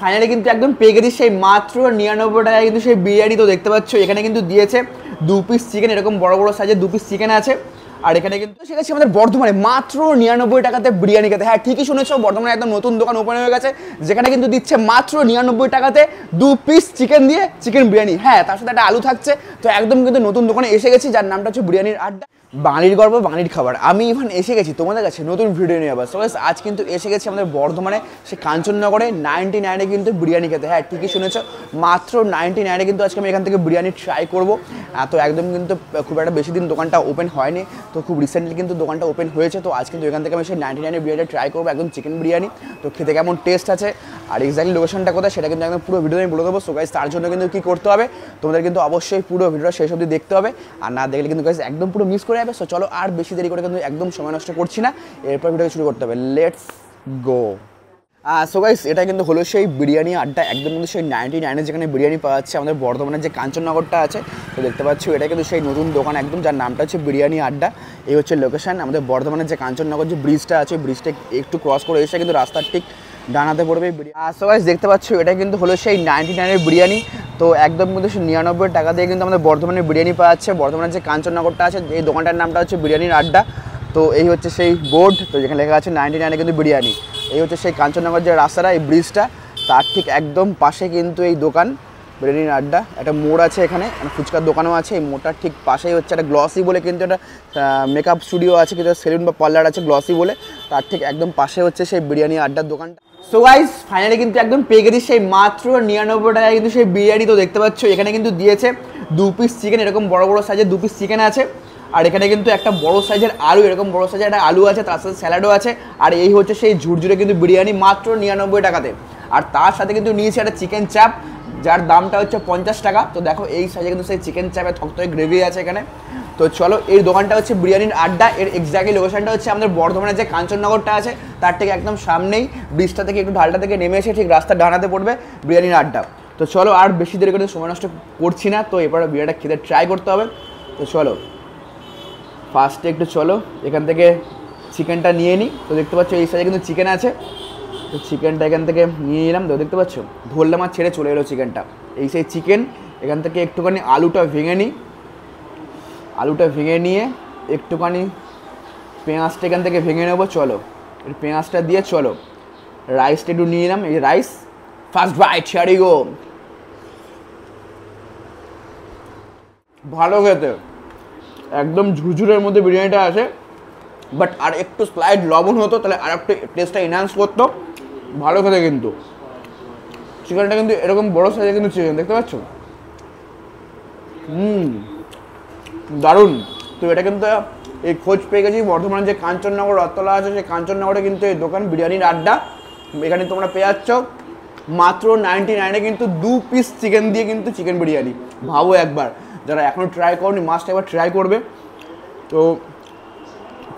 Finally কিন্তু একদম পেয়ে গেছি সেই মাত্র 99 টাকায় কিন্তু সেই বিরিয়ানি। তো দেখতে পাচ্ছ এখানে কিন্তু দিয়েছে 2 পিস চিকেন, এরকম বড় বড় সাইজের 2 পিস চিকেন আছে। আর এখানে কিন্তু সেখানে আমাদের বর্ধমানে মাত্র 99 টাকাতে বিরিয়ানি খেতে। হ্যাঁ ঠিকই শুনেছো, বর্ধমানে একদম নতুন দোকান ওপেন হয়ে গেছে যেখানে কিন্তু দিচ্ছে মাত্র 99 টাকাতে 2 পিস চিকেন দিয়ে চিকেন বিরিয়ানি। হ্যাঁ তার সাথে একটা আলু থাকছে। তো একদম কিন্তু নতুন দোকানে এসে গেছি যার নামটা হচ্ছে বিরিয়ানির আড্ডা। বাঙালির গর্ব, বাঙালির খাবার। আমি ইভান এসে গেছি তোমাদের কাছে নতুন ভিডিও নিয়ে। আবার সো আজ কিন্তু এসে গেছি আমাদের বর্ধমানে সে কাঞ্চননগরে 99-এ কিন্তু বিরিয়ানি খেতে। হ্যাঁ ঠিকই শুনেছো, মাত্র 99-এ কিন্তু আজকে আমি এখান থেকে বিরিয়ানি ট্রাই করবো। তো একদম কিন্তু খুব একটা বেশি দিন দোকানটা ওপেন হয়নি, তো খুব রিসেন্টলি কিন্তু দোকানটা ওপেন হয়েছে। তো আজ কিন্তু এখান থেকে আমি সেই 99-এর বিরিয়ানি ট্রাই করবো, একদম চিকেন বিরিয়ানি। তো খেতে কেমন টেস্ট আছে আর এক্স্যাক্টলি লোকেশনটা কোথায় সেটা কিন্তু একদম পুরো ভিডিও আমি বলে দেবো। সো গাইস তার জন্য কিন্তু কী করতে হবে, তোমাদের কিন্তু অবশ্যই পুরো ভিডিওটা শেষ অবধি দেখতে হবে, আর না দেখলে কিন্তু গাইস একদম পুরো মিস করে যাবে। সো চলো আর বেশি দেরি করে কিন্তু একদম সময় নষ্ট করছি না, এরপর ভিডিও শুরু করতে হবে। Let's go. সো গাইস এটা কিন্তু হলো সেই বিরিয়ানি আড্ডা, একদম কিন্তু সেই 99-এ যেখানে বিরিয়ানি পাওয়া যাচ্ছে আমাদের বর্ধমানের যে কাঞ্চননগরটা আছে। তো দেখতে পাচ্ছ এটা কিন্তু সেই নতুন দোকান একদম, যার নামটা হচ্ছে বিরিয়ানি আড্ডা। এই হচ্ছে লোকেশন। আমাদের বর্ধমানের যে কাঞ্চননগর যে ব্রিজটা আছে, ব্রিজটা একটু ক্রস করে এসে কিন্তু রাস্তার ঠিক ডানাতে পড়বে। সো গাইস দেখতে পাচ্ছ এটা কিন্তু হলো সেই 99-এর বিরিয়ানি। তো একদম কিন্তু সেই 99 টাকা দিয়ে কিন্তু আমাদের বর্ধমানের বিরিয়ানি পাওয়া যাচ্ছে। বর্ধমানের যে কাঞ্চননগরটা আছে এই দোকানটার নামটা হচ্ছে বিরিয়ানির আড্ডা। তো এই হচ্ছে সেই বোর্ড, তো যেখানে লেখা আছে 99-এ কিন্তু বিরিয়ানি। এই হচ্ছে সেই কাঞ্চননগর যে রাস্তাটা, এই ব্রিজটা, তার ঠিক একদম পাশে কিন্তু এই দোকান বিরিয়ানির আড্ডা। একটা মোড় আছে এখানে, ফুচকার দোকানও আছে। এই মোড়টার ঠিক পাশেই হচ্ছে একটা গ্লসি বলে কিন্তু একটা মেকআপ স্টুডিও আছে, কিন্তু সেলুন বা পার্লার আছে গ্লসি বলে, তার ঠিক একদম পাশে হচ্ছে সেই বিরিয়ানি আড্ডার দোকানটা। সো গাইস ফাইনালি কিন্তু একদম পেয়ে গেছি সেই মাত্র 99 টাকায় কিন্তু সেই বিরিয়ানি। তো দেখতে পাচ্ছ এখানে কিন্তু দিয়েছে 2 পিস চিকেন, এরকম বড় বড় সাইজের 2 পিস চিকেন আছে। আর এখানে কিন্তু একটা বড় সাইজের আলু, এরকম বড় সাইজের একটা আলু আছে, তার সাথে স্যালাডও আছে। আর এই হচ্ছে সেই ঝুরঝুরে কিন্তু বিরিয়ানি মাত্র 99 টাকাতে। আর তার সাথে কিন্তু নিয়েছি একটা চিকেন চাপ, যার দামটা হচ্ছে 50 টাকা। তো দেখো এই সাইজে কিন্তু সেই চিকেন চাপে থকথকে গ্রেভি আছে এখানে। তো চলো, এই দোকানটা হচ্ছে বিরিয়ানির আড্ডা। এর এক্স্যাক্টলি লোকেশনটা হচ্ছে আমাদের বর্ধমানের যে কাঞ্চননগরটা আছে তার ঠিক একদম সামনেই, ব্রিজটা থেকে একটু ঢালটা থেকে নেমে এসে ঠিক রাস্তা ডানাতে পড়বে বিরিয়ানির আড্ডা। তো চলো আর বেশি দেরি করে সময় নষ্ট করছি না, তো এরপরে বিরিয়ানিটা খেতে ট্রাই করতে হবে। তো চলো ফার্স্টে একটু চলো এখান থেকে চিকেনটা নিয়ে নিই। তো দেখতে পাচ্ছ এই সাইজে কিন্তু চিকেন আছে। তো চিকেনটা এখান থেকে নিয়ে নিলাম। তো দেখতে পাচ্ছ ধরলাম আর ছেড়ে চলে এলো চিকেনটা। এই সেই চিকেন, এখান থেকে একটুখানি আলুটা ভেঙে নিই। আলুটা ভেঙে নিয়ে একটুখানি পেঁয়াজটা এখান থেকে ভেঙে নেবো। চলো এই পেঁয়াজটা দিয়ে চলো রাইসটা একটু নিয়ে নিলাম। এই rice first bite, here you go. ভালো খেতে, একদম ঝুরঝুরের মধ্যে বিরিয়ানিটা আছে। বাট আর একটু স্লাইড লবণ হতো তাহলে আর একটু টেস্টটা এনহান্স করতো। ভালো খেতে কিন্তু চিকেনটা কিন্তু এরকম বড় সাইজে কিন্তু চিকেন দেখতে পাচ্ছ। দারুণ। তো এটা কিন্তু এই খোঁজ পেয়ে গেছি বর্ধমানের যে কাঞ্চননগর রথতলা আছে সেই কাঞ্চননগরে কিন্তু এই দোকান বিরিয়ানির আড্ডা। এখানে তোমরা পেয়ে যাচ্ছ মাত্র 99-এ কিন্তু 2 পিস চিকেন দিয়ে কিন্তু চিকেন বিরিয়ানি। ভাবো একবার, যারা এখনও ট্রাই করনি মাস্ট একবার ট্রাই করবে। তো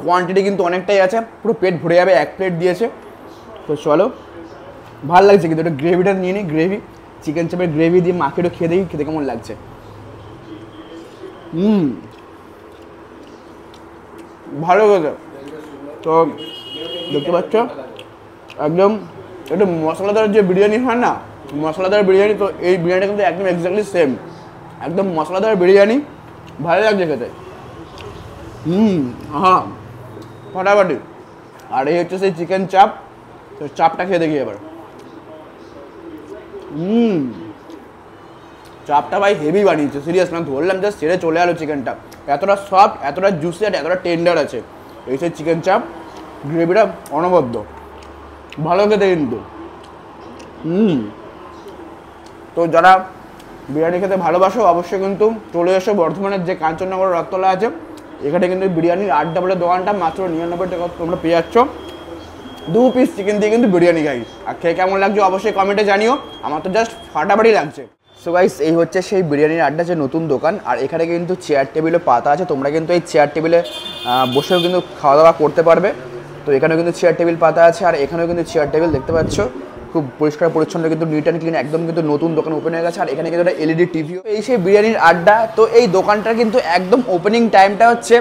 কোয়ান্টিটি কিন্তু অনেকটাই আছে, পুরো পেট ভরে যাবে, 1 প্লেট দিয়েছে। তো চলো ভালো লাগছে কিন্তু এটা গ্রেভিটা নিয়ে নিই। গ্রেভি চিকেন চাপের গ্রেভি দিয়ে মাখিয়ে খেয়ে দেখি খেতে কেমন লাগছে। ভালো খেতে। তো দেখতে পাচ্ছ একদম একটু মশলাদার যে বিরিয়ানি হয় না, মশলাদার বিরিয়ানি, তো এই বিরিয়ানিটা কিন্তু একদম এক্স্যাক্টলি সেম, একদম মশলাদার বিরিয়ানি। ভালো লাগছে খেতে। হ্যাঁ ফাটাফাটি। আর এই হচ্ছে সেই চিকেন চাপ। তো চাপটা খেয়ে দেখি এবার। চাপটা ভাই হেভি বানিয়েছে, সিরিয়াস না, ধরলাম জাস্ট ছেড়ে চলে এলো চিকেনটা। এতটা সফট, এতটা জুসি আর এতটা টেন্ডার আছে এই সেই চিকেন চাপ। গ্রেভিটা অনবদ্য, ভালো খেতে কিন্তু। তো যারা বিরিয়ানি খেতে ভালোবাসো অবশ্যই কিন্তু চলে এসো বর্ধমানের যে কাঞ্চননগর রথতলা আছে, এখানে কিন্তু বিরিয়ানির আড্ডা বলে দোকানটা মাত্র 99 টাকা তোমরা পেয়ে যাচ্ছ 2 পিস চিকেন দিয়ে কিন্তু বিরিয়ানি খাই। আর খেয়ে কেমন লাগছে অবশ্যই কমেন্টে জানিও, আমার তো জাস্ট ফাটাফাটি লাগছে। সো গাইস এই হচ্ছে সেই বিরিয়ানির আড্ডা যে নতুন দোকান। আর এখানে কিন্তু চেয়ার টেবিলও পাতা আছে, তোমরা কিন্তু এই চেয়ার টেবিলে বসেও কিন্তু খাওয়া দাওয়া করতে পারবে। তো এখানেও কিন্তু চেয়ার টেবিল পাতা আছে, আর এখানেও কিন্তু চেয়ার টেবিল দেখতে পাচ্ছ, খুব পরিষ্কার পরিচ্ছন্ন কিন্তু নিট অ্যান্ড ক্লিন, একদম কিন্তু নতুন দোকান ওপেন হয়ে গেছে। আর এখানে কিন্তু একটা এলইডি টিভিও। এই সেই বিরিয়ানির আড্ডা। তো এই দোকানটার কিন্তু একদম ওপেনিং টাইমটা হচ্ছে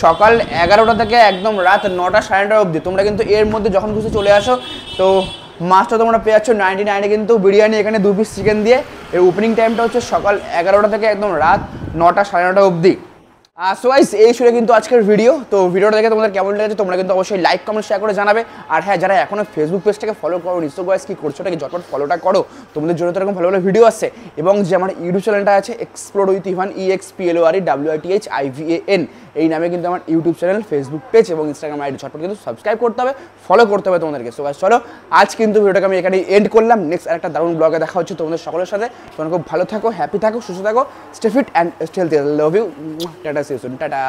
সকাল 11টা থেকে একদম রাত 9টা সাড়ে 9টা অবধি। তোমরা কিন্তু এর মধ্যে যখন খুশি চলে আসো। তো মাছটা তোমরা পেয়ে যাচ্ছ 99-এ কিন্তু বিরিয়ানি এখানে 2 পিস চিকেন দিয়ে। এর ওপেনিং টাইমটা হচ্ছে সকাল 11টা থেকে একদম রাত 9টা 9:30 অবধি। সো গাইস এই ছিল কিন্তু আজকের ভিডিও। তো ভিডিওটা দেখে তোমাদের কেমন লেগেছে তোমরা কিন্তু অবশ্যই লাইক কমেন্ট শেয়ার করে জানাবে। আর হ্যাঁ, যারা এখনো ফেসবুক পেজটাকে ফলো করো নি, সো গাইস কি করছো ওটাকে ঝটপট ফলোটা করো, তোমাদের জন্য তো এরকম ভালো ভালো ভিডিও আসছে। এবং যে আমার ইউটিউব চ্যানেলটা আছে এক্সপ্লোর উইথ ইভান, EXPLOREWITHIVAN, এই নামে কিন্তু আমার ইউটিউব চ্যানেল, ফেসবুক পেজ এবং ইনস্টাগ্রাম আইডি ঝটপট কিন্তু সাবস্ক্রাইব করতে হবে, ফলো করতে হবে তোমাদেরকে। সো গাইস চলো আজ কিন্তু ভিডিওটাকে আমি এখানে এন্ড করলাম। নেক্সট আরেকটা দারুণ ব্লগে দেখা হচ্ছে তোমাদের সকলের সাথে। তোমরা খুব ভালো থাকো, হ্যাপি থাকো, সুস্থ থাকো, stay fit and stay healthy. Love you, tata, see you soon, tata.